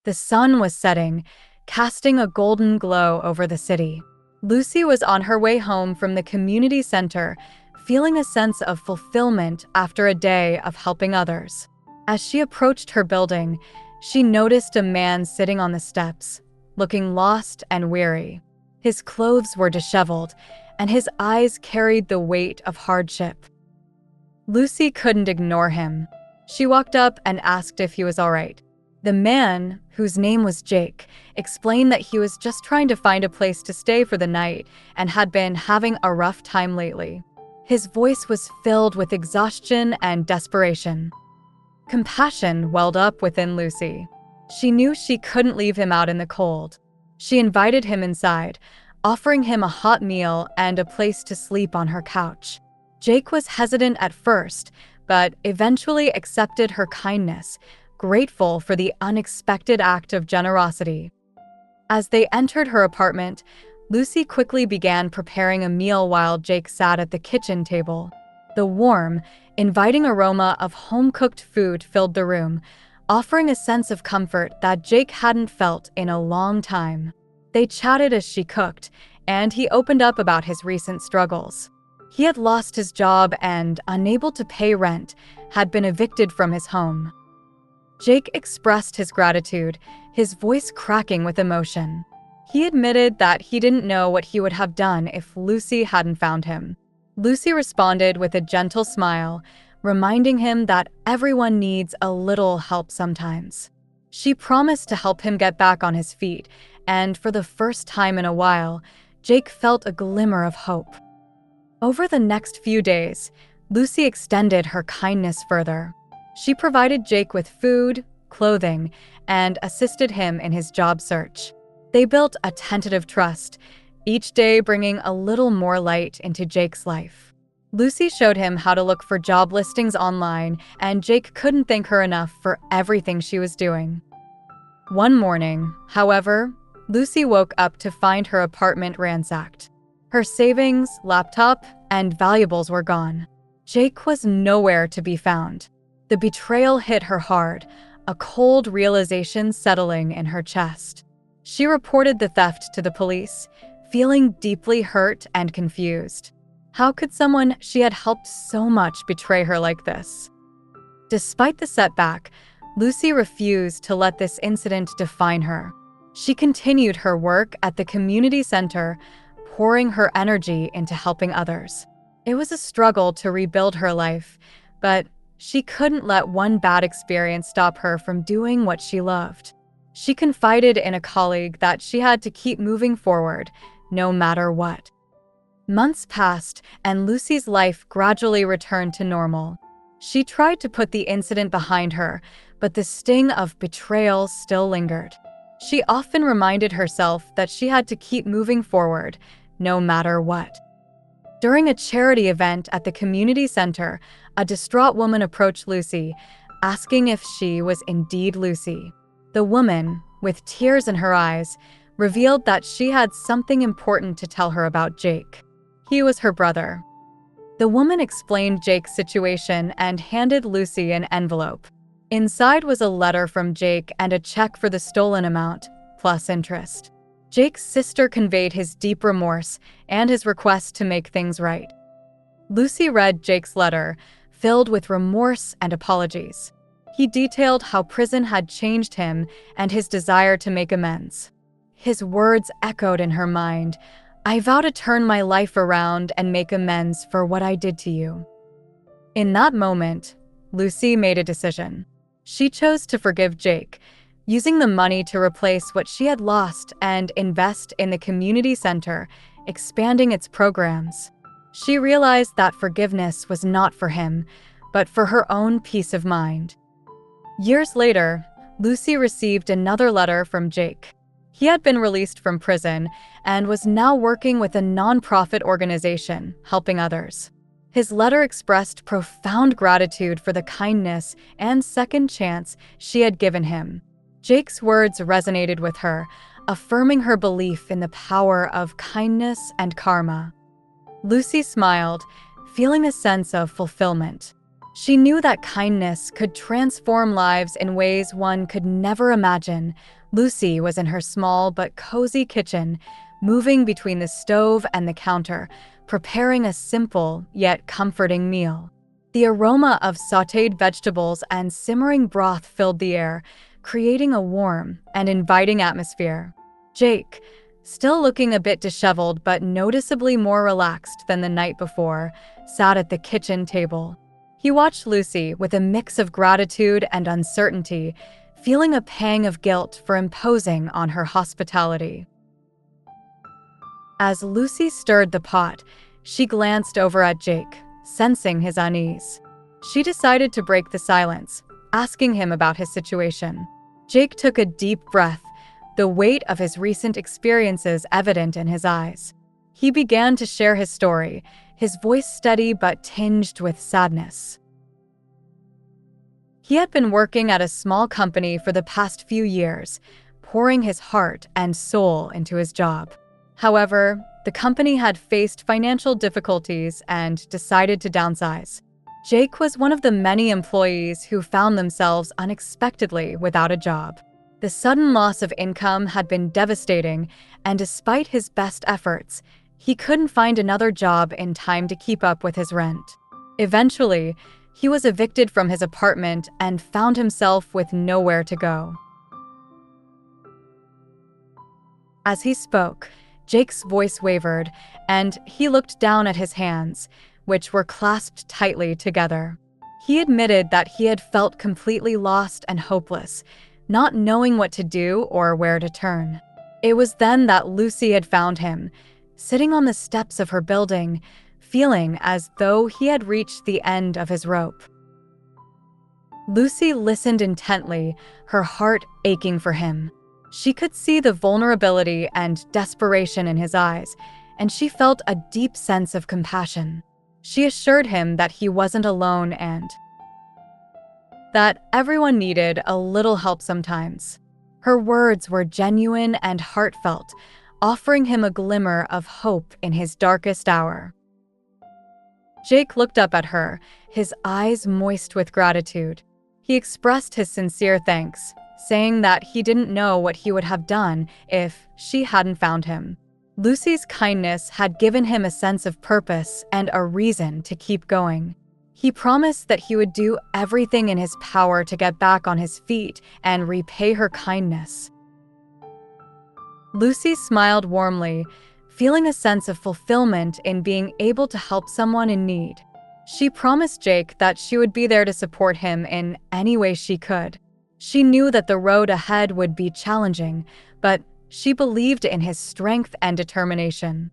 The sun was setting, casting a golden glow over the city. Lucy was on her way home from the community center, feeling a sense of fulfillment after a day of helping others. As she approached her building, she noticed a man sitting on the steps, looking lost and weary. His clothes were disheveled, and his eyes carried the weight of hardship. Lucy couldn't ignore him. She walked up and asked if he was all right. The man, whose name was Jake, explained that he was just trying to find a place to stay for the night and had been having a rough time lately. His voice was filled with exhaustion and desperation. Compassion welled up within Lucy. She knew she couldn't leave him out in the cold. She invited him inside, offering him a hot meal and a place to sleep on her couch. Jake was hesitant at first, but eventually accepted her kindness, grateful for the unexpected act of generosity. As they entered her apartment, Lucy quickly began preparing a meal while Jake sat at the kitchen table. The warm, inviting aroma of home-cooked food filled the room, offering a sense of comfort that Jake hadn't felt in a long time. They chatted as she cooked, and he opened up about his recent struggles. He had lost his job and, unable to pay rent, had been evicted from his home. Jake expressed his gratitude, his voice cracking with emotion. He admitted that he didn't know what he would have done if Lucy hadn't found him. Lucy responded with a gentle smile, reminding him that everyone needs a little help sometimes. She promised to help him get back on his feet, and for the first time in a while, Jake felt a glimmer of hope. Over the next few days, Lucy extended her kindness further. She provided Jake with food, clothing, and assisted him in his job search. They built a tentative trust, each day bringing a little more light into Jake's life. Lucy showed him how to look for job listings online, and Jake couldn't thank her enough for everything she was doing. One morning, however, Lucy woke up to find her apartment ransacked. Her savings, laptop, and valuables were gone. Jake was nowhere to be found. The betrayal hit her hard, a cold realization settling in her chest. She reported the theft to the police, feeling deeply hurt and confused. How could someone she had helped so much betray her like this? Despite the setback, Lucy refused to let this incident define her. She continued her work at the community center, pouring her energy into helping others. It was a struggle to rebuild her life, but she couldn't let one bad experience stop her from doing what she loved. She confided in a colleague that she had to keep moving forward, no matter what. Months passed, and Lucy's life gradually returned to normal. She tried to put the incident behind her, but the sting of betrayal still lingered. She often reminded herself that she had to keep moving forward, no matter what. During a charity event at the community center, a distraught woman approached Lucy, asking if she was indeed Lucy. The woman, with tears in her eyes, revealed that she had something important to tell her about Jake. He was her brother. The woman explained Jake's situation and handed Lucy an envelope. Inside was a letter from Jake and a check for the stolen amount, plus interest. Jake's sister conveyed his deep remorse and his request to make things right. Lucy read Jake's letter, filled with remorse and apologies. He detailed how prison had changed him and his desire to make amends. His words echoed in her mind, "I vow to turn my life around and make amends for what I did to you." In that moment, Lucy made a decision. She chose to forgive Jake, using the money to replace what she had lost and invest in the community center, expanding its programs. She realized that forgiveness was not for him, but for her own peace of mind. Years later, Lucy received another letter from Jake. He had been released from prison and was now working with a nonprofit organization, helping others. His letter expressed profound gratitude for the kindness and second chance she had given him. Jake's words resonated with her, affirming her belief in the power of kindness and karma. Lucy smiled, feeling a sense of fulfillment. She knew that kindness could transform lives in ways one could never imagine, Lucy was in her small but cozy kitchen, moving between the stove and the counter, preparing a simple yet comforting meal. The aroma of sautéed vegetables and simmering broth filled the air, creating a warm and inviting atmosphere. Jake, still looking a bit disheveled but noticeably more relaxed than the night before, sat at the kitchen table. He watched Lucy with a mix of gratitude and uncertainty, feeling a pang of guilt for imposing on her hospitality. As Lucy stirred the pot, she glanced over at Jake, sensing his unease. She decided to break the silence, asking him about his situation. Jake took a deep breath, the weight of his recent experiences evident in his eyes. He began to share his story, his voice steady but tinged with sadness. He had been working at a small company for the past few years, pouring his heart and soul into his job. However, the company had faced financial difficulties and decided to downsize. Jake was one of the many employees who found themselves unexpectedly without a job. The sudden loss of income had been devastating, and despite his best efforts, he couldn't find another job in time to keep up with his rent. Eventually, he was evicted from his apartment and found himself with nowhere to go. As he spoke, Jake's voice wavered, and he looked down at his hands, which were clasped tightly together. He admitted that he had felt completely lost and hopeless, not knowing what to do or where to turn. It was then that Lucy had found him, sitting on the steps of her building, feeling as though he had reached the end of his rope. Lucy listened intently, her heart aching for him. She could see the vulnerability and desperation in his eyes, and she felt a deep sense of compassion. She assured him that he wasn't alone and that everyone needed a little help sometimes. Her words were genuine and heartfelt, offering him a glimmer of hope in his darkest hour. Jake looked up at her, his eyes moist with gratitude. He expressed his sincere thanks, saying that he didn't know what he would have done if she hadn't found him. Lucy's kindness had given him a sense of purpose and a reason to keep going. He promised that he would do everything in his power to get back on his feet and repay her kindness. Lucy smiled warmly, feeling a sense of fulfillment in being able to help someone in need. She promised Jake that she would be there to support him in any way she could. She knew that the road ahead would be challenging, but she believed in his strength and determination.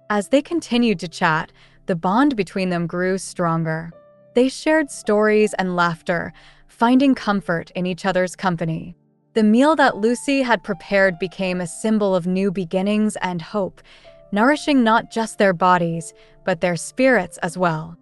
As they continued to chat, the bond between them grew stronger. They shared stories and laughter, finding comfort in each other's company. The meal that Lucy had prepared became a symbol of new beginnings and hope, nourishing not just their bodies, but their spirits as well.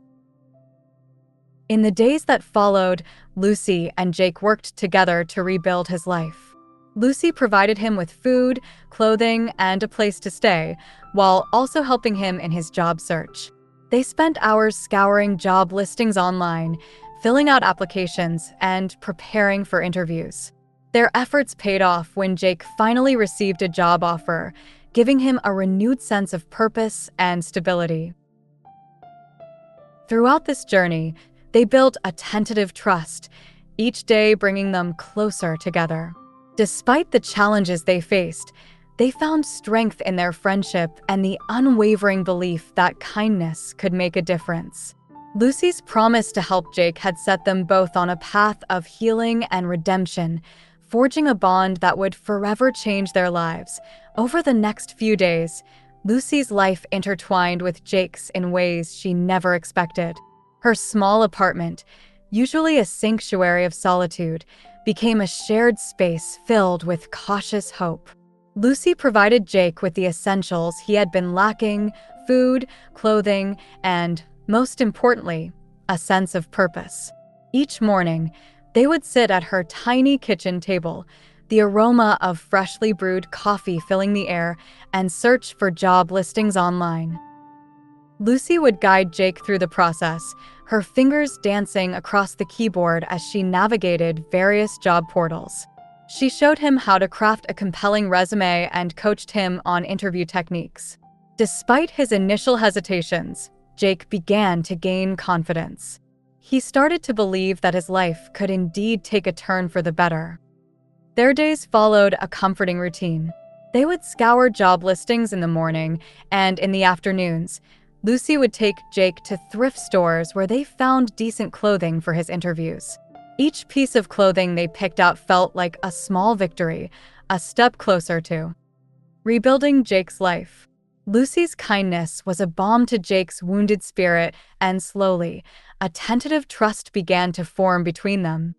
In the days that followed, Lucy and Jake worked together to rebuild his life. Lucy provided him with food, clothing, and a place to stay, while also helping him in his job search. They spent hours scouring job listings online, filling out applications, and preparing for interviews. Their efforts paid off when Jake finally received a job offer, giving him a renewed sense of purpose and stability. Throughout this journey, they built a tentative trust, each day bringing them closer together. Despite the challenges they faced, they found strength in their friendship and the unwavering belief that kindness could make a difference. Lucy's promise to help Jake had set them both on a path of healing and redemption, forging a bond that would forever change their lives. Over the next few days, Lucy's life intertwined with Jake's in ways she never expected. Her small apartment, usually a sanctuary of solitude, became a shared space filled with cautious hope. Lucy provided Jake with the essentials he had been lacking: food, clothing, and, most importantly, a sense of purpose. Each morning, they would sit at her tiny kitchen table, the aroma of freshly brewed coffee filling the air, and search for job listings online. Lucy would guide Jake through the process, her fingers dancing across the keyboard as she navigated various job portals. She showed him how to craft a compelling resume and coached him on interview techniques. Despite his initial hesitations, Jake began to gain confidence. He started to believe that his life could indeed take a turn for the better. Their days followed a comforting routine. They would scour job listings in the morning, and in the afternoons, Lucy would take Jake to thrift stores where they found decent clothing for his interviews. Each piece of clothing they picked out felt like a small victory, a step closer to rebuilding Jake's life. Lucy's kindness was a balm to Jake's wounded spirit, and slowly, a tentative trust began to form between them.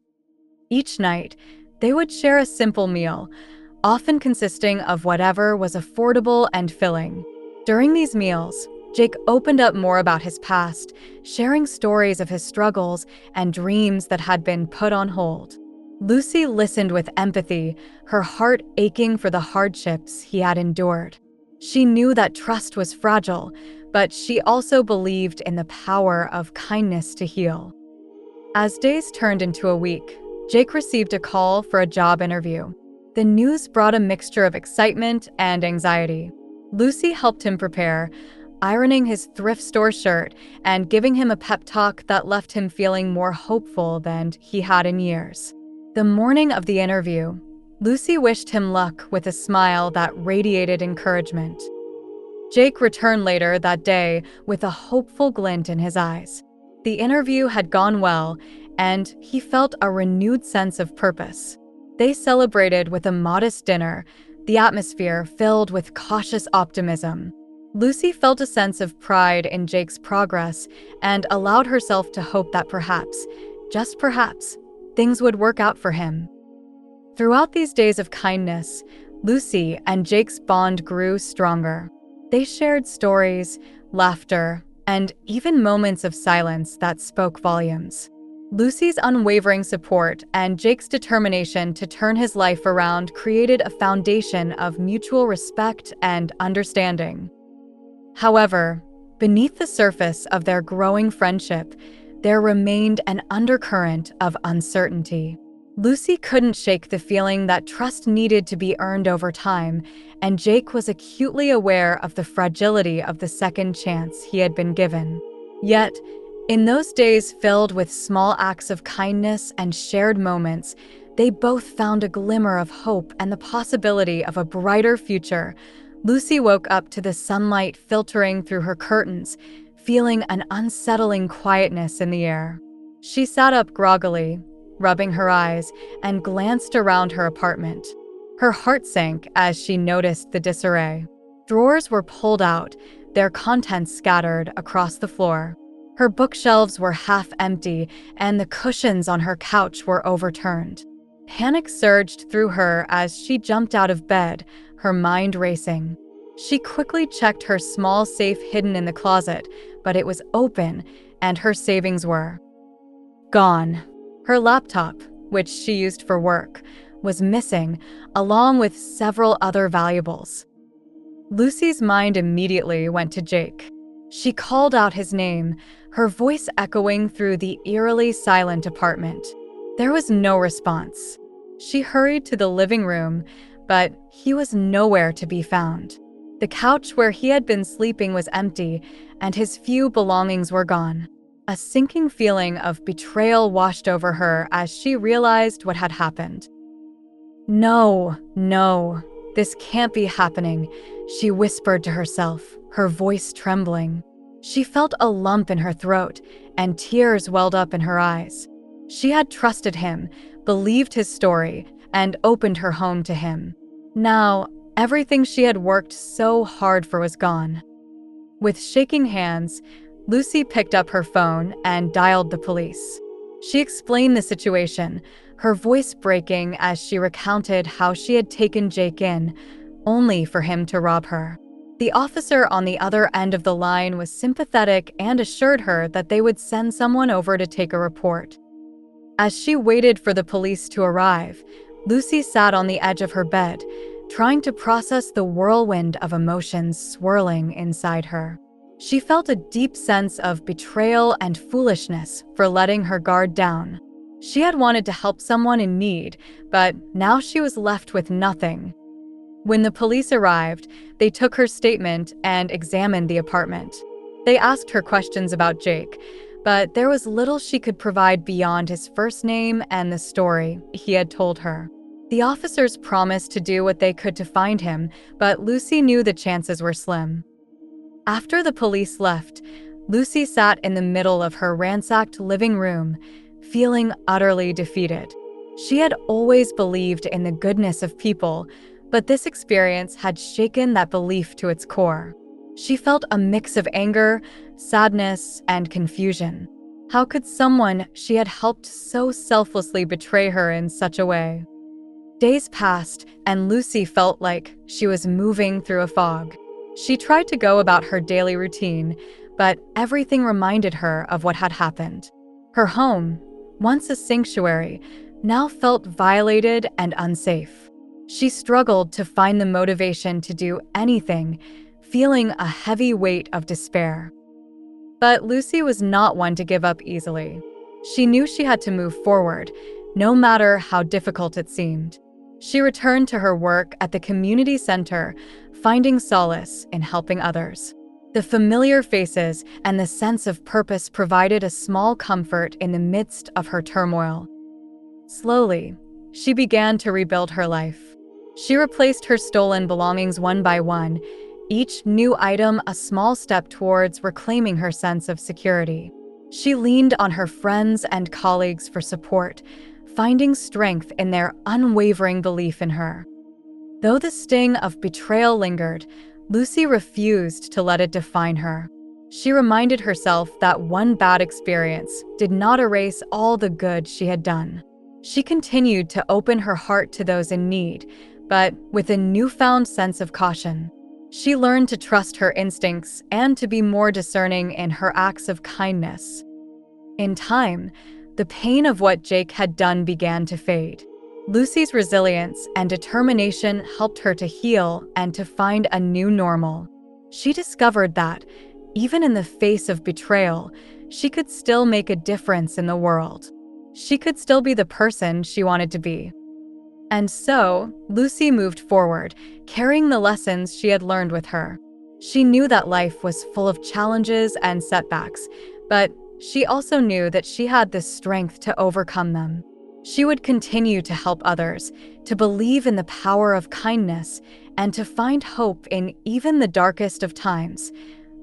Each night, they would share a simple meal, often consisting of whatever was affordable and filling. During these meals, Jake opened up more about his past, sharing stories of his struggles and dreams that had been put on hold. Lucy listened with empathy, her heart aching for the hardships he had endured. She knew that trust was fragile, but she also believed in the power of kindness to heal. As days turned into a week, Jake received a call for a job interview. The news brought a mixture of excitement and anxiety. Lucy helped him prepare, ironing his thrift store shirt and giving him a pep talk that left him feeling more hopeful than he had in years. The morning of the interview, Lucy wished him luck with a smile that radiated encouragement. Jake returned later that day with a hopeful glint in his eyes. The interview had gone well, and he felt a renewed sense of purpose. They celebrated with a modest dinner, the atmosphere filled with cautious optimism. Lucy felt a sense of pride in Jake's progress and allowed herself to hope that perhaps, just perhaps, things would work out for him. Throughout these days of kindness, Lucy and Jake's bond grew stronger. They shared stories, laughter, and even moments of silence that spoke volumes. Lucy's unwavering support and Jake's determination to turn his life around created a foundation of mutual respect and understanding. However, beneath the surface of their growing friendship, there remained an undercurrent of uncertainty. Lucy couldn't shake the feeling that trust needed to be earned over time, and Jake was acutely aware of the fragility of the second chance he had been given. Yet, in those days filled with small acts of kindness and shared moments, they both found a glimmer of hope and the possibility of a brighter future. Lucy woke up to the sunlight filtering through her curtains, feeling an unsettling quietness in the air. She sat up groggily, rubbing her eyes, and glanced around her apartment. Her heart sank as she noticed the disarray. Drawers were pulled out, their contents scattered across the floor. Her bookshelves were half empty, and the cushions on her couch were overturned. Panic surged through her as she jumped out of bed, her mind racing. She quickly checked her small safe hidden in the closet, but it was open, and her savings were gone. Her laptop, which she used for work, was missing, along with several other valuables. Lucy's mind immediately went to Jake. She called out his name, her voice echoing through the eerily silent apartment. There was no response. She hurried to the living room, but he was nowhere to be found. The couch where he had been sleeping was empty, and his few belongings were gone. A sinking feeling of betrayal washed over her as she realized what had happened. No, this can't be happening, she whispered to herself, her voice trembling. She felt a lump in her throat, and tears welled up in her eyes. She had trusted him, believed his story, and opened her home to him. Now, everything she had worked so hard for was gone. With shaking hands, Lucy picked up her phone and dialed the police. She explained the situation, her voice breaking as she recounted how she had taken Jake in, only for him to rob her. The officer on the other end of the line was sympathetic and assured her that they would send someone over to take a report. As she waited for the police to arrive, Lucy sat on the edge of her bed, trying to process the whirlwind of emotions swirling inside her. She felt a deep sense of betrayal and foolishness for letting her guard down. She had wanted to help someone in need, but now she was left with nothing. When the police arrived, they took her statement and examined the apartment. They asked her questions about Jake, but there was little she could provide beyond his first name and the story he had told her. The officers promised to do what they could to find him, but Lucy knew the chances were slim. After the police left, Lucy sat in the middle of her ransacked living room, feeling utterly defeated. She had always believed in the goodness of people, but this experience had shaken that belief to its core. She felt a mix of anger, sadness, and confusion. How could someone she had helped so selflessly betray her in such a way? Days passed, and Lucy felt like she was moving through a fog. She tried to go about her daily routine, but everything reminded her of what had happened. Her home, once a sanctuary, now felt violated and unsafe. She struggled to find the motivation to do anything, feeling a heavy weight of despair. But Lucy was not one to give up easily. She knew she had to move forward, no matter how difficult it seemed. She returned to her work at the community center, finding solace in helping others. The familiar faces and the sense of purpose provided a small comfort in the midst of her turmoil. Slowly, she began to rebuild her life. She replaced her stolen belongings one by one, each new item a small step towards reclaiming her sense of security. She leaned on her friends and colleagues for support, finding strength in their unwavering belief in her. Though the sting of betrayal lingered, Lucy refused to let it define her. She reminded herself that one bad experience did not erase all the good she had done. She continued to open her heart to those in need, but with a newfound sense of caution. She learned to trust her instincts and to be more discerning in her acts of kindness. In time, the pain of what Jake had done began to fade. Lucy's resilience and determination helped her to heal and to find a new normal. She discovered that, even in the face of betrayal, she could still make a difference in the world. She could still be the person she wanted to be. And so, Lucy moved forward, carrying the lessons she had learned with her. She knew that life was full of challenges and setbacks, but she also knew that she had the strength to overcome them. She would continue to help others, to believe in the power of kindness, and to find hope in even the darkest of times.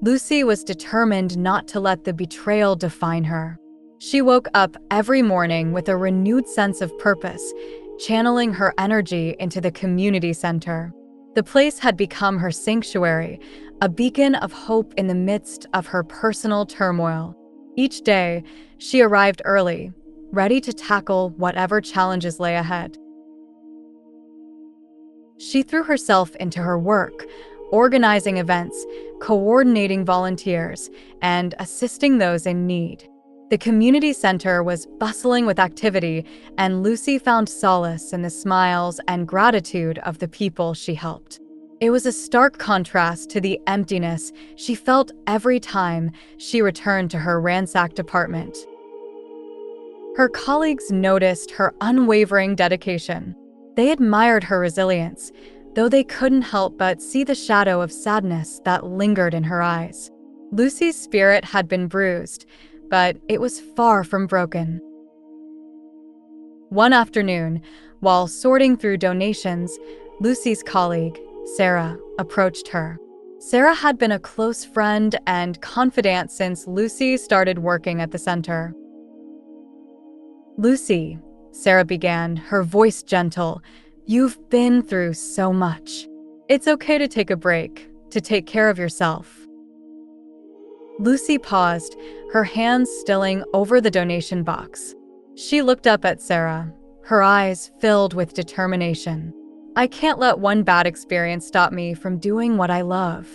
Lucy was determined not to let the betrayal define her. She woke up every morning with a renewed sense of purpose, channeling her energy into the community center. The place had become her sanctuary, a beacon of hope in the midst of her personal turmoil. Each day, she arrived early, ready to tackle whatever challenges lay ahead. She threw herself into her work, organizing events, coordinating volunteers, and assisting those in need. The community center was bustling with activity, and Lucy found solace in the smiles and gratitude of the people she helped. It was a stark contrast to the emptiness she felt every time she returned to her ransacked apartment. Her colleagues noticed her unwavering dedication. They admired her resilience, though they couldn't help but see the shadow of sadness that lingered in her eyes. Lucy's spirit had been bruised, but it was far from broken. One afternoon, while sorting through donations, Lucy's colleague, Sarah, approached her. Sarah had been a close friend and confidant since Lucy started working at the center. "Lucy," Sarah began, her voice gentle, "you've been through so much. It's okay to take a break, to take care of yourself." Lucy paused, her hands stilling over the donation box. She looked up at Sarah, her eyes filled with determination. "I can't let one bad experience stop me from doing what I love."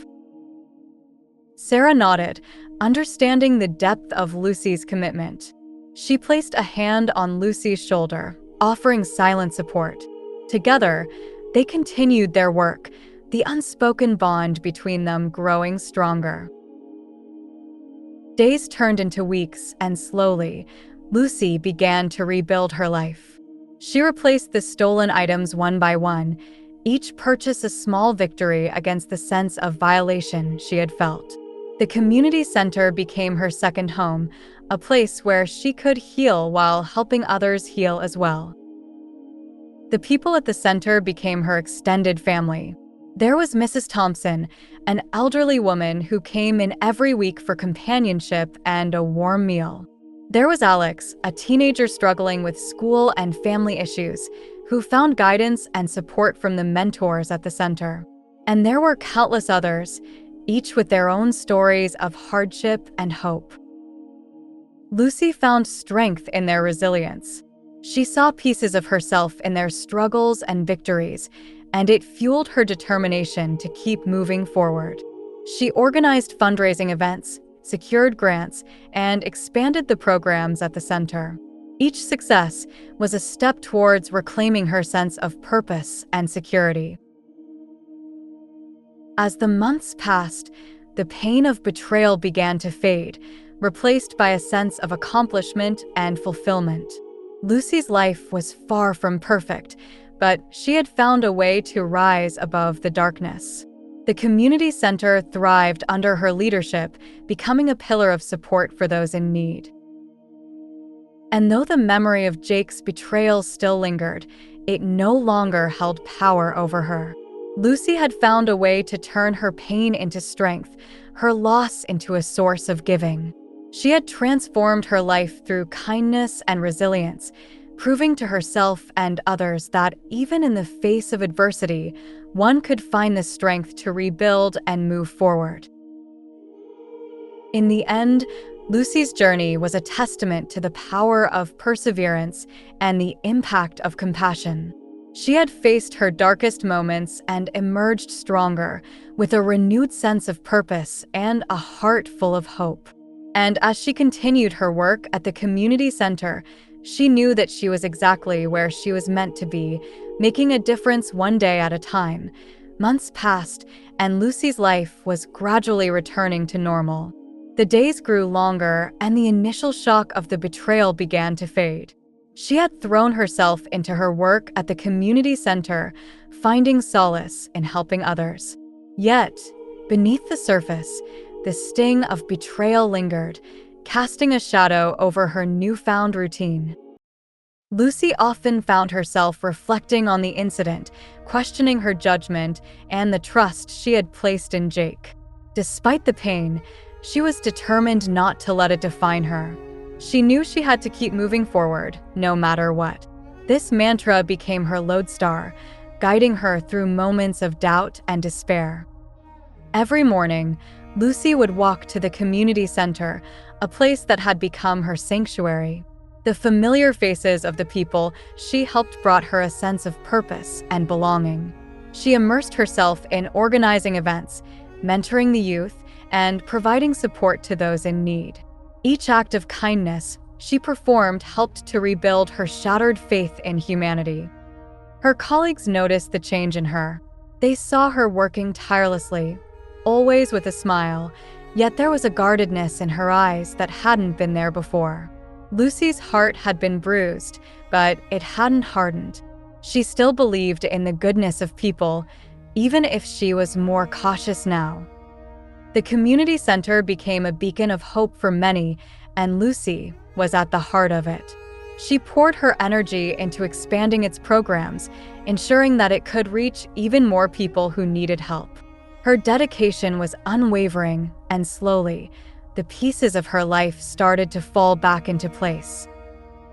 Sarah nodded, understanding the depth of Lucy's commitment. She placed a hand on Lucy's shoulder, offering silent support. Together, they continued their work, the unspoken bond between them growing stronger. Days turned into weeks, and slowly, Lucy began to rebuild her life. She replaced the stolen items one by one, each purchase a small victory against the sense of violation she had felt. The community center became her second home, a place where she could heal while helping others heal as well. The people at the center became her extended family. There was Mrs. Thompson, an elderly woman who came in every week for companionship and a warm meal. There was Alex, a teenager struggling with school and family issues, who found guidance and support from the mentors at the center. And there were countless others, each with their own stories of hardship and hope. Lucy found strength in their resilience. She saw pieces of herself in their struggles and victories, and it fueled her determination to keep moving forward. She organized fundraising events, secured grants, and expanded the programs at the center. Each success was a step towards reclaiming her sense of purpose and security. As the months passed, the pain of betrayal began to fade, replaced by a sense of accomplishment and fulfillment. Lucy's life was far from perfect, but she had found a way to rise above the darkness. The community center thrived under her leadership, becoming a pillar of support for those in need. And though the memory of Jake's betrayal still lingered, it no longer held power over her. Lucy had found a way to turn her pain into strength, her loss into a source of giving. She had transformed her life through kindness and resilience, proving to herself and others that even in the face of adversity, one could find the strength to rebuild and move forward. In the end, Lucy's journey was a testament to the power of perseverance and the impact of compassion. She had faced her darkest moments and emerged stronger, with a renewed sense of purpose and a heart full of hope. And as she continued her work at the community center, she knew that she was exactly where she was meant to be, making a difference one day at a time. Months passed, and Lucy's life was gradually returning to normal. The days grew longer, and the initial shock of the betrayal began to fade. She had thrown herself into her work at the community center, finding solace in helping others. Yet, beneath the surface, the sting of betrayal lingered, casting a shadow over her newfound routine. Lucy often found herself reflecting on the incident, questioning her judgment and the trust she had placed in Jake. Despite the pain, she was determined not to let it define her. She knew she had to keep moving forward, no matter what. This mantra became her lodestar, guiding her through moments of doubt and despair. Every morning, Lucy would walk to the community center, a place that had become her sanctuary. The familiar faces of the people she helped brought her a sense of purpose and belonging. She immersed herself in organizing events, mentoring the youth, and providing support to those in need. Each act of kindness she performed helped to rebuild her shattered faith in humanity. Her colleagues noticed the change in her. They saw her working tirelessly, always with a smile, yet there was a guardedness in her eyes that hadn't been there before. Lucy's heart had been bruised, but it hadn't hardened. She still believed in the goodness of people, even if she was more cautious now. The community center became a beacon of hope for many, and Lucy was at the heart of it. She poured her energy into expanding its programs, ensuring that it could reach even more people who needed help. Her dedication was unwavering, and slowly, the pieces of her life started to fall back into place.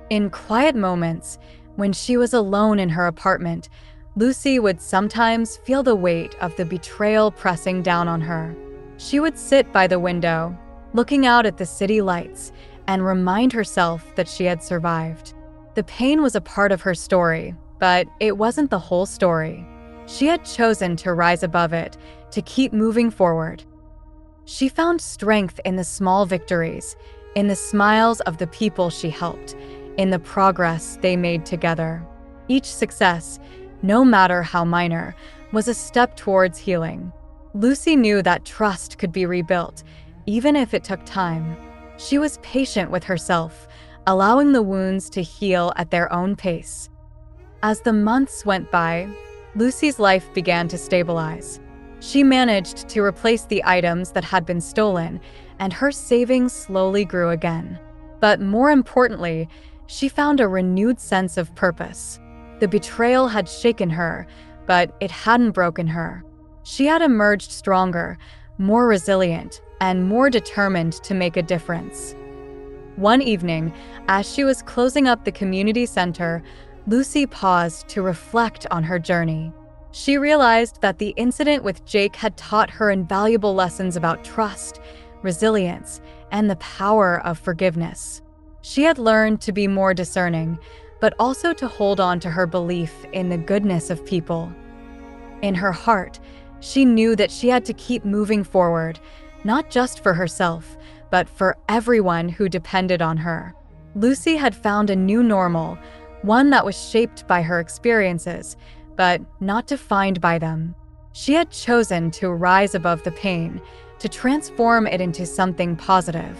In quiet moments, when she was alone in her apartment, Lucy would sometimes feel the weight of the betrayal pressing down on her. She would sit by the window, looking out at the city lights, and remind herself that she had survived. The pain was a part of her story, but it wasn't the whole story. She had chosen to rise above it, to keep moving forward. She found strength in the small victories, in the smiles of the people she helped, in the progress they made together. Each success, no matter how minor, was a step towards healing. Lucy knew that trust could be rebuilt, even if it took time. She was patient with herself, allowing the wounds to heal at their own pace. As the months went by, Lucy's life began to stabilize. She managed to replace the items that had been stolen, and her savings slowly grew again. But more importantly, she found a renewed sense of purpose. The betrayal had shaken her, but it hadn't broken her. She had emerged stronger, more resilient, and more determined to make a difference. One evening, as she was closing up the community center, Lucy paused to reflect on her journey. She realized that the incident with Jake had taught her invaluable lessons about trust, resilience, and the power of forgiveness. She had learned to be more discerning, but also to hold on to her belief in the goodness of people. In her heart, she knew that she had to keep moving forward, not just for herself, but for everyone who depended on her. Lucy had found a new normal, one that was shaped by her experiences, but not defined by them. She had chosen to rise above the pain, to transform it into something positive.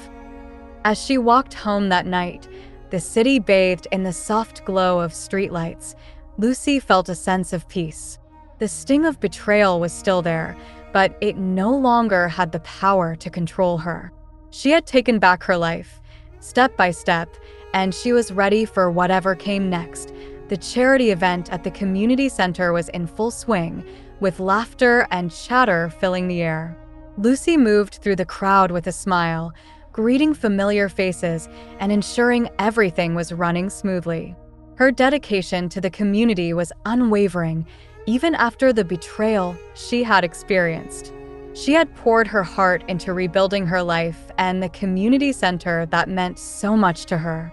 As she walked home that night, the city bathed in the soft glow of streetlights, Lucy felt a sense of peace. The sting of betrayal was still there, but it no longer had the power to control her. She had taken back her life, step by step, and she was ready for whatever came next. The charity event at the community center was in full swing, with laughter and chatter filling the air. Lucy moved through the crowd with a smile, greeting familiar faces and ensuring everything was running smoothly. Her dedication to the community was unwavering, even after the betrayal she had experienced. She had poured her heart into rebuilding her life and the community center that meant so much to her.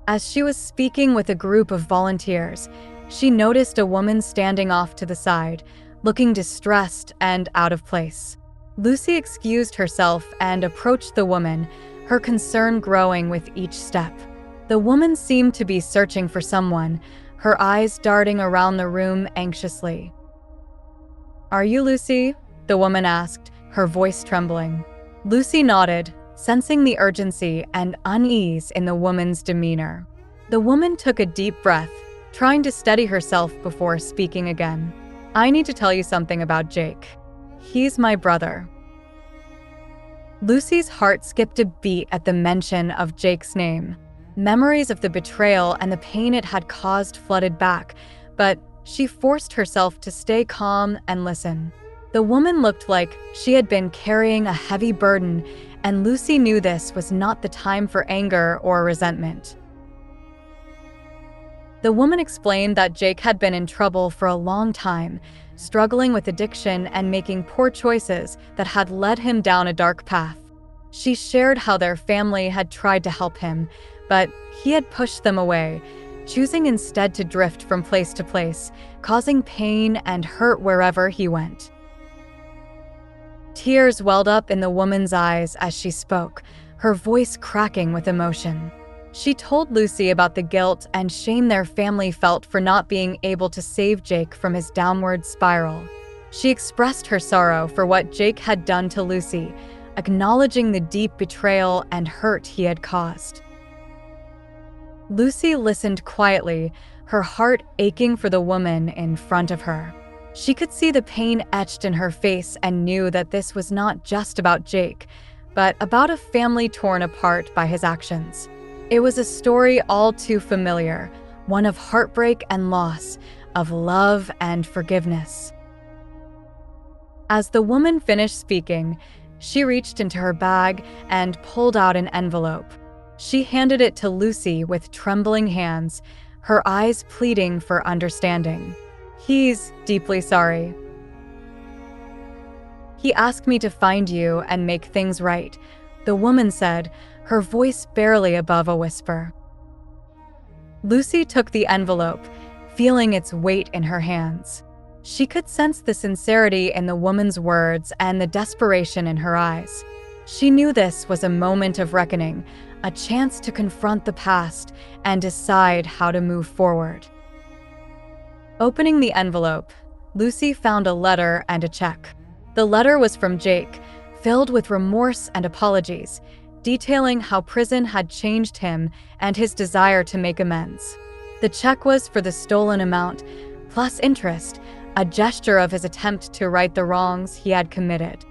As she was speaking with a group of volunteers, she noticed a woman standing off to the side, looking distressed and out of place. Lucy excused herself and approached the woman, her concern growing with each step. The woman seemed to be searching for someone, her eyes darting around the room anxiously. "Are you Lucy?" the woman asked, her voice trembling. Lucy nodded, sensing the urgency and unease in the woman's demeanor. The woman took a deep breath, trying to steady herself before speaking again. "I need to tell you something about Jake. He's my brother." Lucy's heart skipped a beat at the mention of Jake's name. Memories of the betrayal and the pain it had caused flooded back, but she forced herself to stay calm and listen. The woman looked like she had been carrying a heavy burden, and Lucy knew this was not the time for anger or resentment. The woman explained that Jake had been in trouble for a long time, struggling with addiction and making poor choices that had led him down a dark path. She shared how their family had tried to help him, but he had pushed them away, choosing instead to drift from place to place, causing pain and hurt wherever he went. Tears welled up in the woman's eyes as she spoke, her voice cracking with emotion. She told Lucy about the guilt and shame their family felt for not being able to save Jake from his downward spiral. She expressed her sorrow for what Jake had done to Lucy, acknowledging the deep betrayal and hurt he had caused. Lucy listened quietly, her heart aching for the woman in front of her. She could see the pain etched in her face and knew that this was not just about Jake, but about a family torn apart by his actions. It was a story all too familiar, one of heartbreak and loss, of love and forgiveness. As the woman finished speaking, she reached into her bag and pulled out an envelope. She handed it to Lucy with trembling hands, her eyes pleading for understanding. "He's deeply sorry. He asked me to find you and make things right," the woman said, her voice barely above a whisper. Lucy took the envelope, feeling its weight in her hands. She could sense the sincerity in the woman's words and the desperation in her eyes. She knew this was a moment of reckoning, a chance to confront the past and decide how to move forward. Opening the envelope, Lucy found a letter and a check. The letter was from Jake, filled with remorse and apologies, detailing how prison had changed him and his desire to make amends. The check was for the stolen amount, plus interest, a gesture of his attempt to right the wrongs he had committed.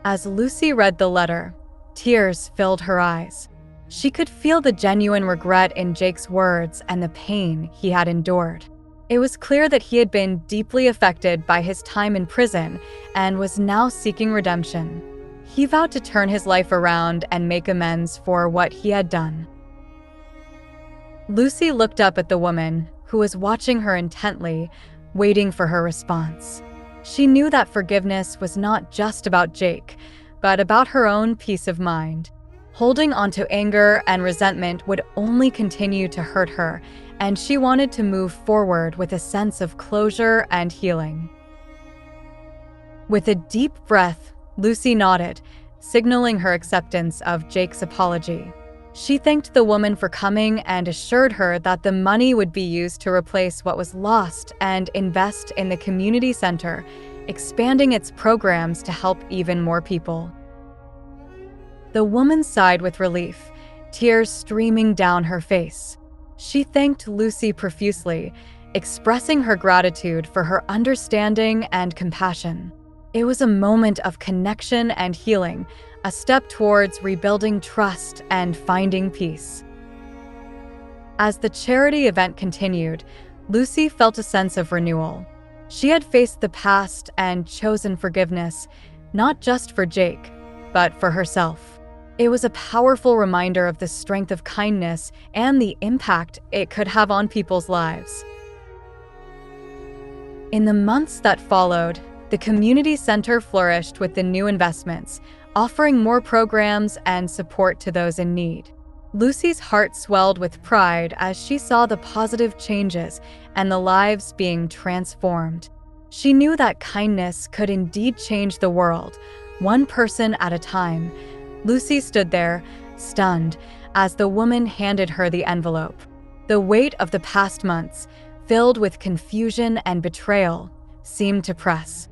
As Lucy read the letter, tears filled her eyes. She could feel the genuine regret in Jake's words and the pain he had endured. It was clear that he had been deeply affected by his time in prison and was now seeking redemption. He vowed to turn his life around and make amends for what he had done. Lucy looked up at the woman, who was watching her intently, waiting for her response. She knew that forgiveness was not just about Jake, but about her own peace of mind. Holding onto anger and resentment would only continue to hurt her, and she wanted to move forward with a sense of closure and healing. With a deep breath, Lucy nodded, signaling her acceptance of Jake's apology. She thanked the woman for coming and assured her that the money would be used to replace what was lost and invest in the community center, expanding its programs to help even more people. The woman sighed with relief, tears streaming down her face. She thanked Lucy profusely, expressing her gratitude for her understanding and compassion. It was a moment of connection and healing, a step towards rebuilding trust and finding peace. As the charity event continued, Lucy felt a sense of renewal. She had faced the past and chosen forgiveness, not just for Jake, but for herself. It was a powerful reminder of the strength of kindness and the impact it could have on people's lives. In the months that followed, the community center flourished with the new investments, offering more programs and support to those in need. Lucy's heart swelled with pride as she saw the positive changes and the lives being transformed. She knew that kindness could indeed change the world, one person at a time. Lucy stood there, stunned, as the woman handed her the envelope. The weight of the past months, filled with confusion and betrayal, seemed to press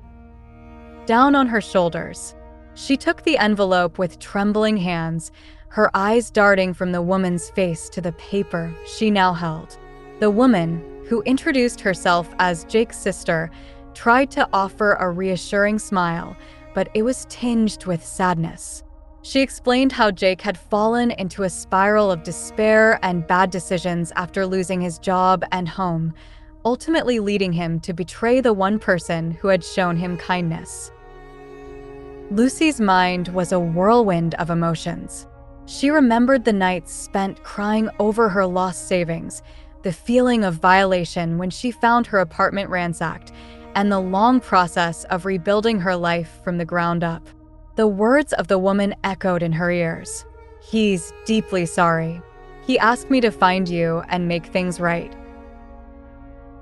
down on her shoulders. She took the envelope with trembling hands, her eyes darting from the woman's face to the paper she now held. The woman, who introduced herself as Jake's sister, tried to offer a reassuring smile, but it was tinged with sadness. She explained how Jake had fallen into a spiral of despair and bad decisions after losing his job and home, ultimately leading him to betray the one person who had shown him kindness. Lucy's mind was a whirlwind of emotions. She remembered the nights spent crying over her lost savings, the feeling of violation when she found her apartment ransacked, and the long process of rebuilding her life from the ground up. The words of the woman echoed in her ears. "He's deeply sorry. He asked me to find you and make things right."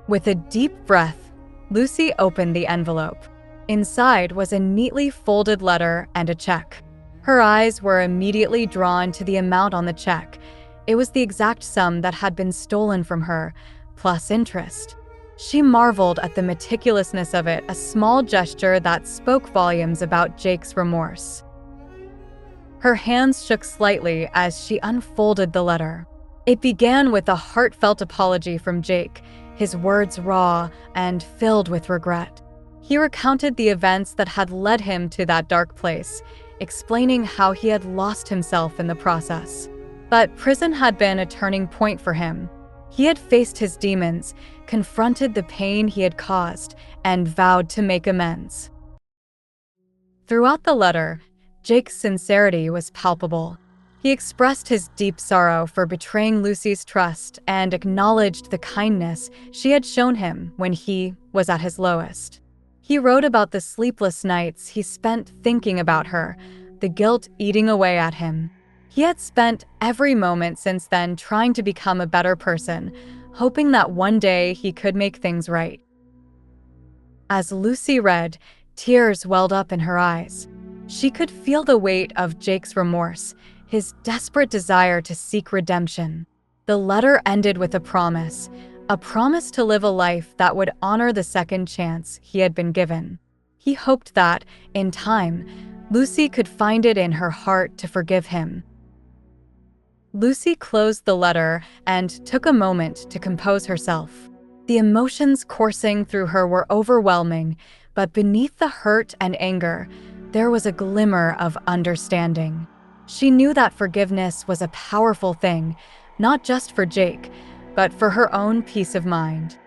With a deep breath, Lucy opened the envelope. Inside was a neatly folded letter and a check. Her eyes were immediately drawn to the amount on the check. It was the exact sum that had been stolen from her, plus interest. She marveled at the meticulousness of it, a small gesture that spoke volumes about Jake's remorse. Her hands shook slightly as she unfolded the letter. It began with a heartfelt apology from Jake, his words raw and filled with regret. He recounted the events that had led him to that dark place, explaining how he had lost himself in the process. But prison had been a turning point for him. He had faced his demons, confronted the pain he had caused, and vowed to make amends. Throughout the letter, Jake's sincerity was palpable. He expressed his deep sorrow for betraying Lucy's trust and acknowledged the kindness she had shown him when he was at his lowest. He wrote about the sleepless nights he spent thinking about her, the guilt eating away at him. He had spent every moment since then trying to become a better person, hoping that one day he could make things right. As Lucy read, tears welled up in her eyes. She could feel the weight of Jake's remorse, his desperate desire to seek redemption. The letter ended with a promise to live a life that would honor the second chance he had been given. He hoped that, in time, Lucy could find it in her heart to forgive him. Lucy closed the letter and took a moment to compose herself. The emotions coursing through her were overwhelming, but beneath the hurt and anger, there was a glimmer of understanding. She knew that forgiveness was a powerful thing, not just for Jake, but for her own peace of mind.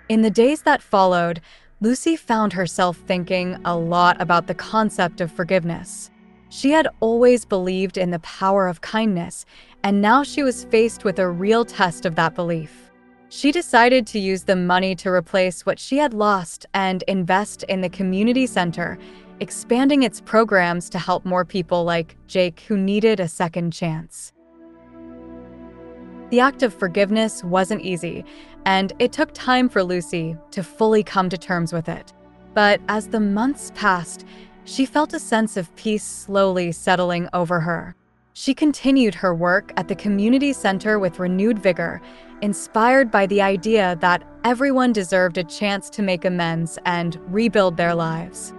In the days that followed, Lucy found herself thinking a lot about the concept of forgiveness. She had always believed in the power of kindness, and now she was faced with a real test of that belief. She decided to use the money to replace what she had lost and invest in the community center, expanding its programs to help more people like Jake who needed a second chance. The act of forgiveness wasn't easy, and it took time for Lucy to fully come to terms with it. But as the months passed, she felt a sense of peace slowly settling over her. She continued her work at the community center with renewed vigor, inspired by the idea that everyone deserved a chance to make amends and rebuild their lives.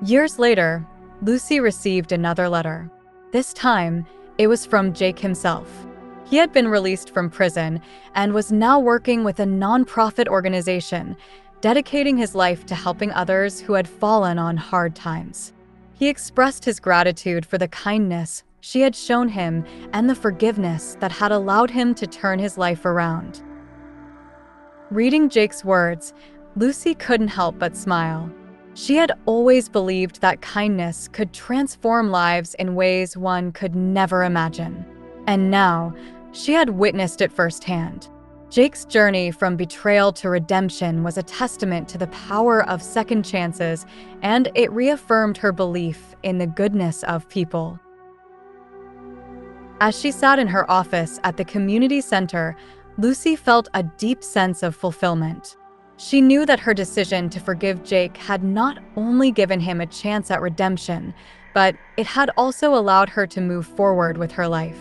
Years later, Lucy received another letter. This time, it was from Jake himself. He had been released from prison and was now working with a nonprofit organization, dedicating his life to helping others who had fallen on hard times. He expressed his gratitude for the kindness she had shown him and the forgiveness that had allowed him to turn his life around. Reading Jake's words, Lucy couldn't help but smile. She had always believed that kindness could transform lives in ways one could never imagine. And now, she had witnessed it firsthand. Jake's journey from betrayal to redemption was a testament to the power of second chances, and it reaffirmed her belief in the goodness of people. As she sat in her office at the community center, Lucy felt a deep sense of fulfillment. She knew that her decision to forgive Jake had not only given him a chance at redemption, but it had also allowed her to move forward with her life.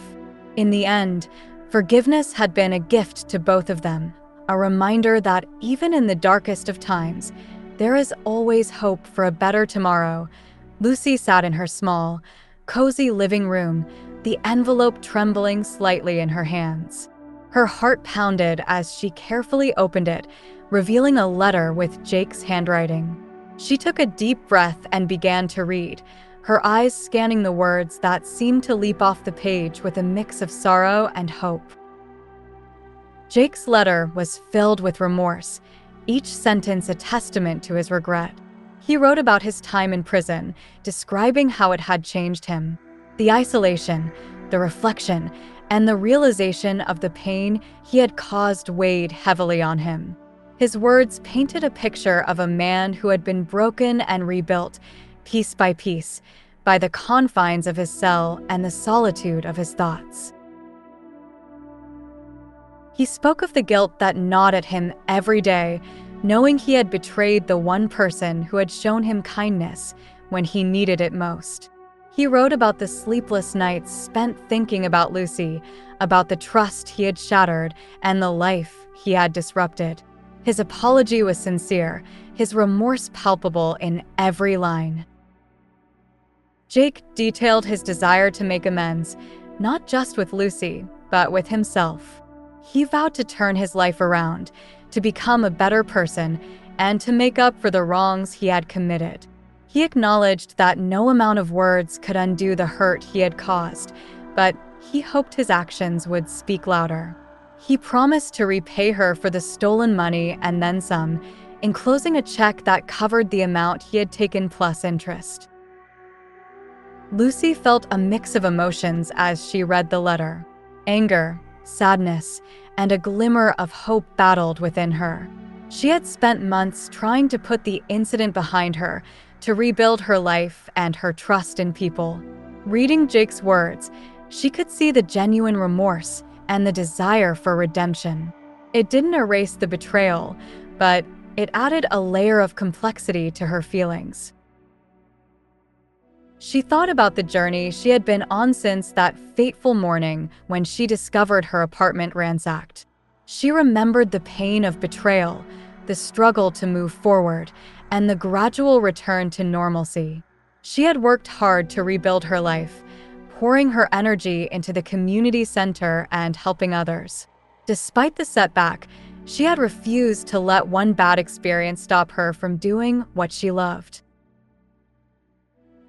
In the end, forgiveness had been a gift to both of them, a reminder that even in the darkest of times, there is always hope for a better tomorrow. Lucy sat in her small, cozy living room, the envelope trembling slightly in her hands. Her heart pounded as she carefully opened it, revealing a letter with Jake's handwriting. She took a deep breath and began to read, her eyes scanning the words that seemed to leap off the page with a mix of sorrow and hope. Jake's letter was filled with remorse, each sentence a testament to his regret. He wrote about his time in prison, describing how it had changed him. The isolation, the reflection, and the realization of the pain he had caused weighed heavily on him. His words painted a picture of a man who had been broken and rebuilt, piece by piece, by the confines of his cell and the solitude of his thoughts. He spoke of the guilt that gnawed at him every day, knowing he had betrayed the one person who had shown him kindness when he needed it most. He wrote about the sleepless nights spent thinking about Lucy, about the trust he had shattered, and the life he had disrupted. His apology was sincere, his remorse palpable in every line. Jake detailed his desire to make amends, not just with Lucy, but with himself. He vowed to turn his life around, to become a better person, and to make up for the wrongs he had committed. He acknowledged that no amount of words could undo the hurt he had caused, but he hoped his actions would speak louder. He promised to repay her for the stolen money and then some, enclosing a check that covered the amount he had taken plus interest. Lucy felt a mix of emotions as she read the letter. Anger, sadness, and a glimmer of hope battled within her. She had spent months trying to put the incident behind her, to rebuild her life and her trust in people. Reading Jake's words, she could see the genuine remorse and the desire for redemption. It didn't erase the betrayal, but it added a layer of complexity to her feelings. She thought about the journey she had been on since that fateful morning when she discovered her apartment ransacked. She remembered the pain of betrayal, the struggle to move forward, and the gradual return to normalcy. She had worked hard to rebuild her life, pouring her energy into the community center and helping others. Despite the setback, she had refused to let one bad experience stop her from doing what she loved.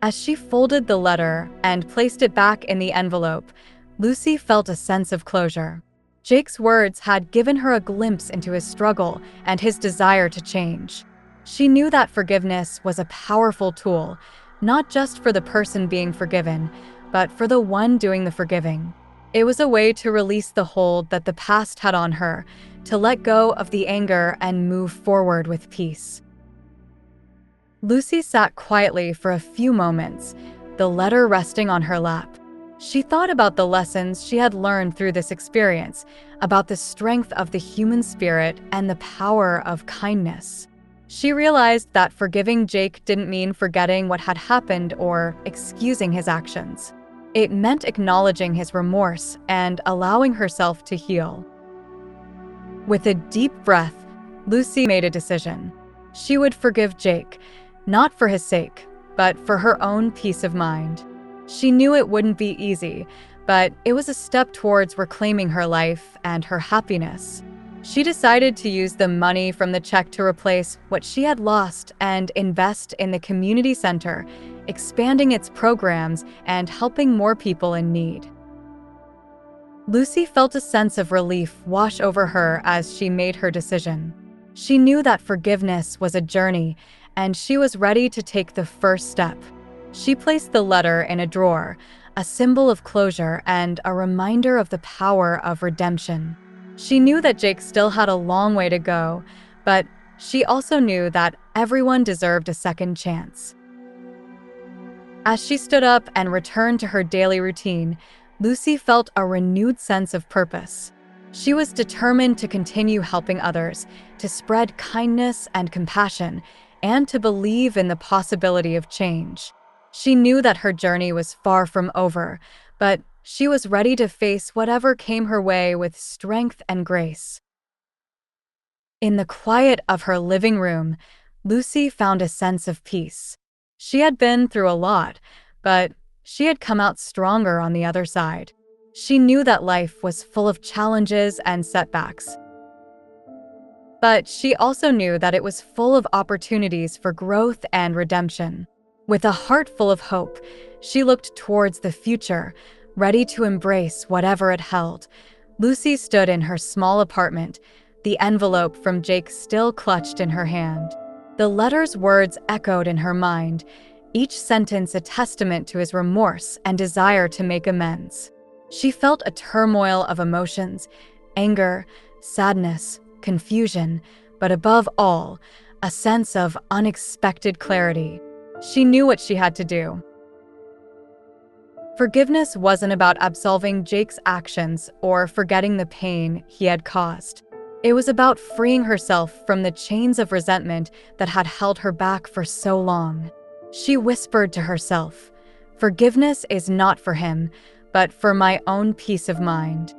As she folded the letter and placed it back in the envelope, Lucy felt a sense of closure. Jake's words had given her a glimpse into his struggle and his desire to change. She knew that forgiveness was a powerful tool, not just for the person being forgiven, but for the one doing the forgiving. It was a way to release the hold that the past had on her, to let go of the anger and move forward with peace. Lucy sat quietly for a few moments, the letter resting on her lap. She thought about the lessons she had learned through this experience, about the strength of the human spirit and the power of kindness. She realized that forgiving Jake didn't mean forgetting what had happened or excusing his actions. It meant acknowledging his remorse and allowing herself to heal. With a deep breath, Lucy made a decision. She would forgive Jake, not for his sake, but for her own peace of mind. She knew it wouldn't be easy, but it was a step towards reclaiming her life and her happiness. She decided to use the money from the check to replace what she had lost and invest in the community center, expanding its programs and helping more people in need. Lucy felt a sense of relief wash over her as she made her decision. She knew that forgiveness was a journey, and she was ready to take the first step. She placed the letter in a drawer, a symbol of closure and a reminder of the power of redemption. She knew that Jake still had a long way to go, but she also knew that everyone deserved a second chance. As she stood up and returned to her daily routine, Lucy felt a renewed sense of purpose. She was determined to continue helping others, to spread kindness and compassion, and to believe in the possibility of change. She knew that her journey was far from over, but she was ready to face whatever came her way with strength and grace. In the quiet of her living room, Lucy found a sense of peace. She had been through a lot, but she had come out stronger on the other side. She knew that life was full of challenges and setbacks. But she also knew that it was full of opportunities for growth and redemption. With a heart full of hope, she looked towards the future, ready to embrace whatever it held. Lucy stood in her small apartment, the envelope from Jake still clutched in her hand. The letter's words echoed in her mind, each sentence a testament to his remorse and desire to make amends. She felt a turmoil of emotions, anger, sadness, confusion, but above all, a sense of unexpected clarity. She knew what she had to do. Forgiveness wasn't about absolving Jake's actions or forgetting the pain he had caused. It was about freeing herself from the chains of resentment that had held her back for so long. She whispered to herself, "Forgiveness is not for him, but for my own peace of mind."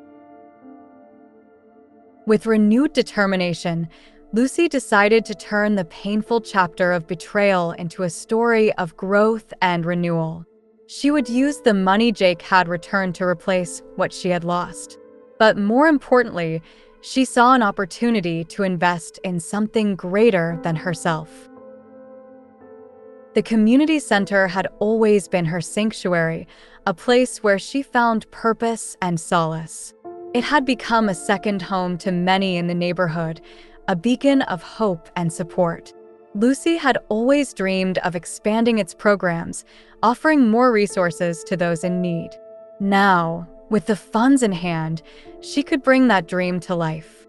With renewed determination, Lucy decided to turn the painful chapter of betrayal into a story of growth and renewal. She would use the money Jake had returned to replace what she had lost. But more importantly, she saw an opportunity to invest in something greater than herself. The community center had always been her sanctuary, a place where she found purpose and solace. It had become a second home to many in the neighborhood, a beacon of hope and support. Lucy had always dreamed of expanding its programs, offering more resources to those in need. Now, with the funds in hand, she could bring that dream to life.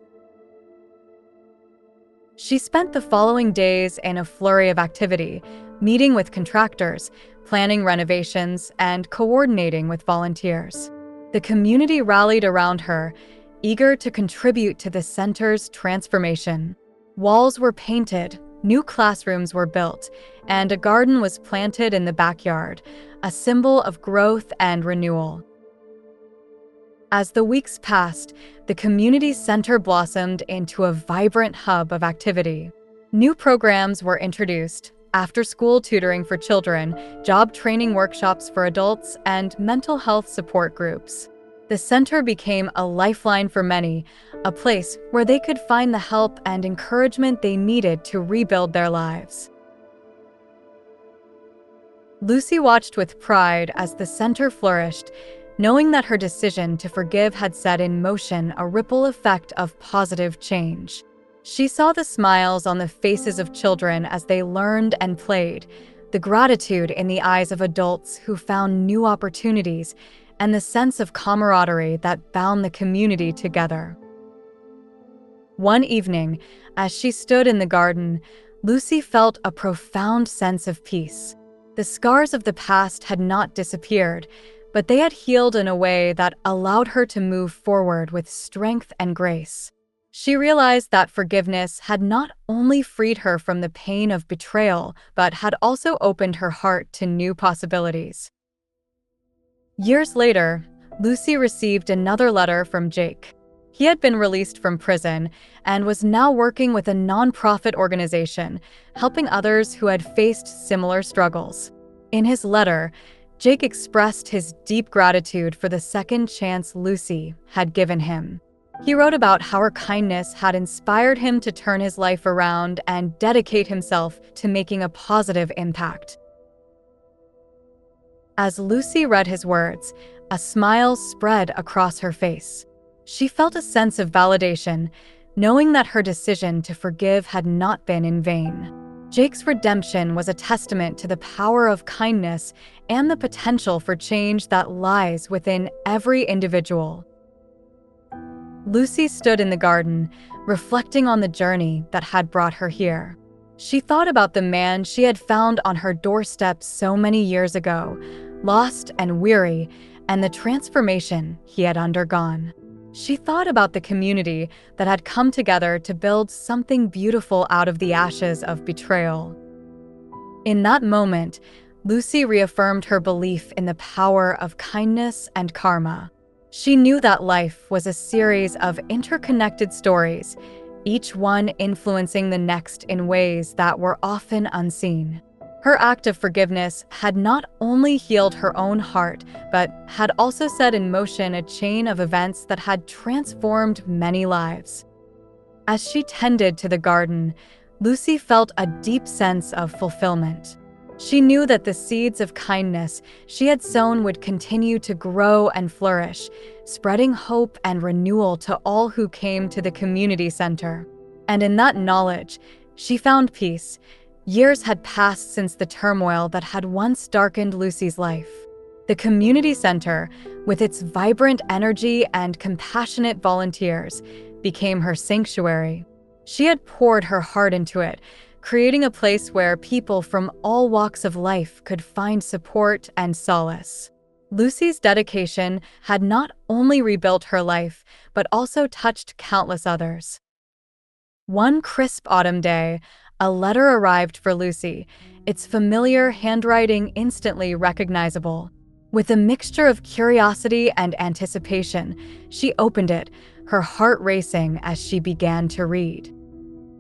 She spent the following days in a flurry of activity, meeting with contractors, planning renovations, and coordinating with volunteers. The community rallied around her, eager to contribute to the center's transformation. Walls were painted, new classrooms were built, and a garden was planted in the backyard, a symbol of growth and renewal. As the weeks passed, the community center blossomed into a vibrant hub of activity. New programs were introduced: after-school tutoring for children, job training workshops for adults, and mental health support groups. The center became a lifeline for many, a place where they could find the help and encouragement they needed to rebuild their lives. Lucy watched with pride as the center flourished, knowing that her decision to forgive had set in motion a ripple effect of positive change. She saw the smiles on the faces of children as they learned and played, the gratitude in the eyes of adults who found new opportunities, and the sense of camaraderie that bound the community together. One evening, as she stood in the garden, Lucy felt a profound sense of peace. The scars of the past had not disappeared, but they had healed in a way that allowed her to move forward with strength and grace. She realized that forgiveness had not only freed her from the pain of betrayal, but had also opened her heart to new possibilities. Years later, Lucy received another letter from Jake. He had been released from prison and was now working with a nonprofit organization, helping others who had faced similar struggles. In his letter, Jake expressed his deep gratitude for the second chance Lucy had given him. He wrote about how her kindness had inspired him to turn his life around and dedicate himself to making a positive impact. As Lucy read his words, a smile spread across her face. She felt a sense of validation, knowing that her decision to forgive had not been in vain. Jake's redemption was a testament to the power of kindness and the potential for change that lies within every individual. Lucy stood in the garden, reflecting on the journey that had brought her here. She thought about the man she had found on her doorstep so many years ago, lost and weary, and the transformation he had undergone. She thought about the community that had come together to build something beautiful out of the ashes of betrayal. In that moment, Lucy reaffirmed her belief in the power of kindness and karma. She knew that life was a series of interconnected stories, each one influencing the next in ways that were often unseen. Her act of forgiveness had not only healed her own heart, but had also set in motion a chain of events that had transformed many lives. As she tended to the garden, Lucy felt a deep sense of fulfillment. She knew that the seeds of kindness she had sown would continue to grow and flourish, spreading hope and renewal to all who came to the community center. And in that knowledge, she found peace. Years had passed since the turmoil that had once darkened Lucy's life. The community center, with its vibrant energy and compassionate volunteers, became her sanctuary. She had poured her heart into it, creating a place where people from all walks of life could find support and solace. Lucy's dedication had not only rebuilt her life, but also touched countless others. One crisp autumn day, a letter arrived for Lucy, its familiar handwriting instantly recognizable. With a mixture of curiosity and anticipation, she opened it, her heart racing as she began to read.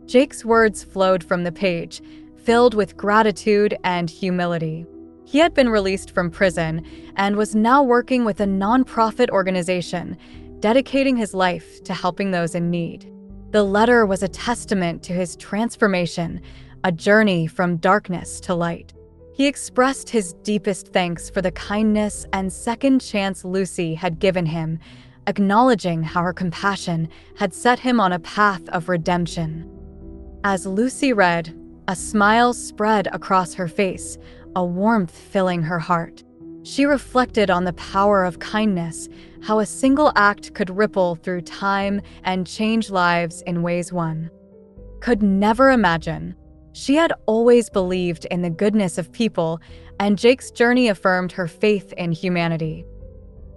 Jake's words flowed from the page, filled with gratitude and humility. He had been released from prison and was now working with a nonprofit organization, dedicating his life to helping those in need. The letter was a testament to his transformation, a journey from darkness to light. He expressed his deepest thanks for the kindness and second chance Lucy had given him, acknowledging how her compassion had set him on a path of redemption. As Lucy read, a smile spread across her face, a warmth filling her heart. She reflected on the power of kindness, how a single act could ripple through time and change lives in ways one could never imagine. She had always believed in the goodness of people, and Jake's journey affirmed her faith in humanity.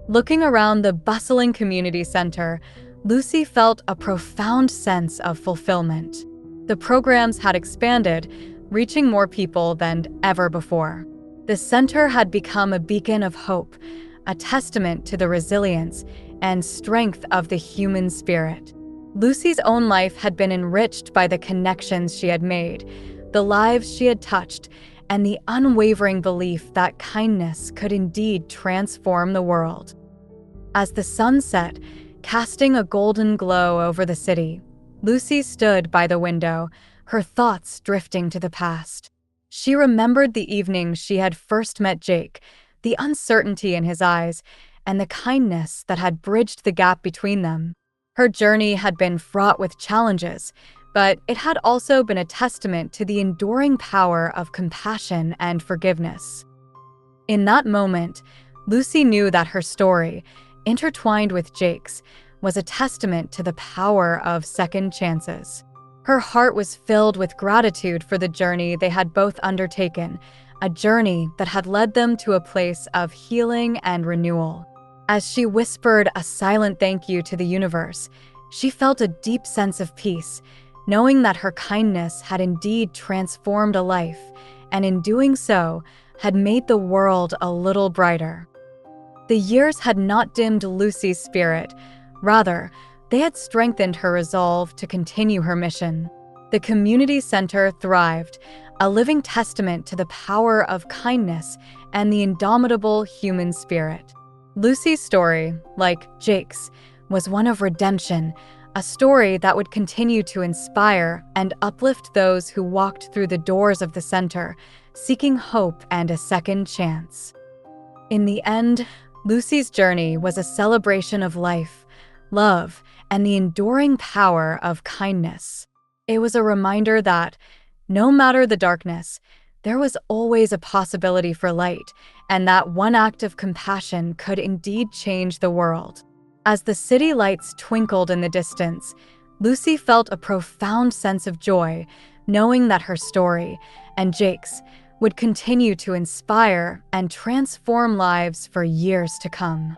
Looking around the bustling community center, Lucy felt a profound sense of fulfillment. The programs had expanded, reaching more people than ever before. The center had become a beacon of hope, a testament to the resilience and strength of the human spirit. Lucy's own life had been enriched by the connections she had made, the lives she had touched, and the unwavering belief that kindness could indeed transform the world. As the sun set, casting a golden glow over the city, Lucy stood by the window, her thoughts drifting to the past. She remembered the evening she had first met Jake, the uncertainty in his eyes, and the kindness that had bridged the gap between them. Her journey had been fraught with challenges, but it had also been a testament to the enduring power of compassion and forgiveness. In that moment, Lucy knew that her story, intertwined with Jake's, was a testament to the power of second chances. Her heart was filled with gratitude for the journey they had both undertaken, a journey that had led them to a place of healing and renewal. As she whispered a silent thank you to the universe, she felt a deep sense of peace, knowing that her kindness had indeed transformed a life, and in doing so, had made the world a little brighter. The years had not dimmed Lucy's spirit. Rather, they had strengthened her resolve to continue her mission. The community center thrived, a living testament to the power of kindness and the indomitable human spirit. Lucy's story, like Jake's, was one of redemption, a story that would continue to inspire and uplift those who walked through the doors of the center, seeking hope and a second chance. In the end, Lucy's journey was a celebration of life, love, and the enduring power of kindness. It was a reminder that, no matter the darkness, there was always a possibility for light, and that one act of compassion could indeed change the world. As the city lights twinkled in the distance, Lucy felt a profound sense of joy, knowing that her story, and Jake's, would continue to inspire and transform lives for years to come.